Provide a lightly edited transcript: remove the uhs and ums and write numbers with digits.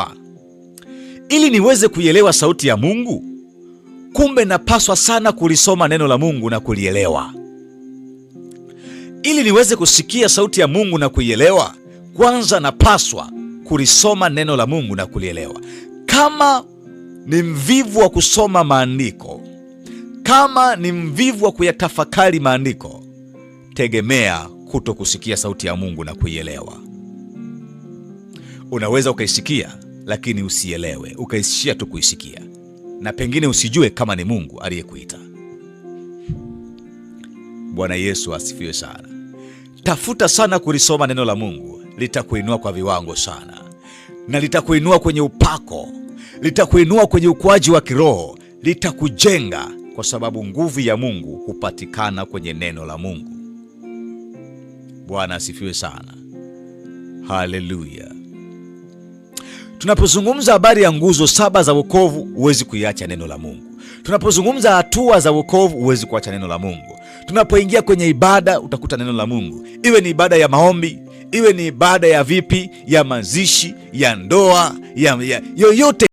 kwamba ili niweze kuielewa sauti ya Mungu, kumbe napaswa sana kulisoma neno la Mungu na kulielewa. Ili niweze kusikia sauti ya Mungu na kuielewa, kwanza napaswa kulisoma neno la Mungu na kulielewa. Kama ni mvivu wa kusoma maandiko, kama ni mvivu wa kuyatafakari maandiko, tegemea kuto kusikia sauti ya Mungu na kuielewa. Unaweza ukaisikia lakini usielewe, ukaishia tu kuisikia, na pengine usijue kama ni Mungu aliyekuita. Bwana Yesu asifiwe sana. Tafuta sana kulisoma neno la Mungu, litakuinua kwa viwango sana, na litakuinua kwenye upako, litakuinua kwenye ukuaji wa kiroho, litakujenga, kwa sababu nguvu ya Mungu hupatikana kwenye neno la Mungu. Bwana asifiwe sana. Haleluya. Tunapozungumza habari ya nguzo 7 za wokovu, huwezi kuiacha neno la Mungu. Tunapozungumza hatua za wokovu, huwezi kuacha neno la Mungu. Tunapoingia kwenye ibada, utakuta neno la Mungu. Iwe ni ibada ya maombi, iwe ni ibada ya vipi, ya mazishi, ya ndoa, ya yoyote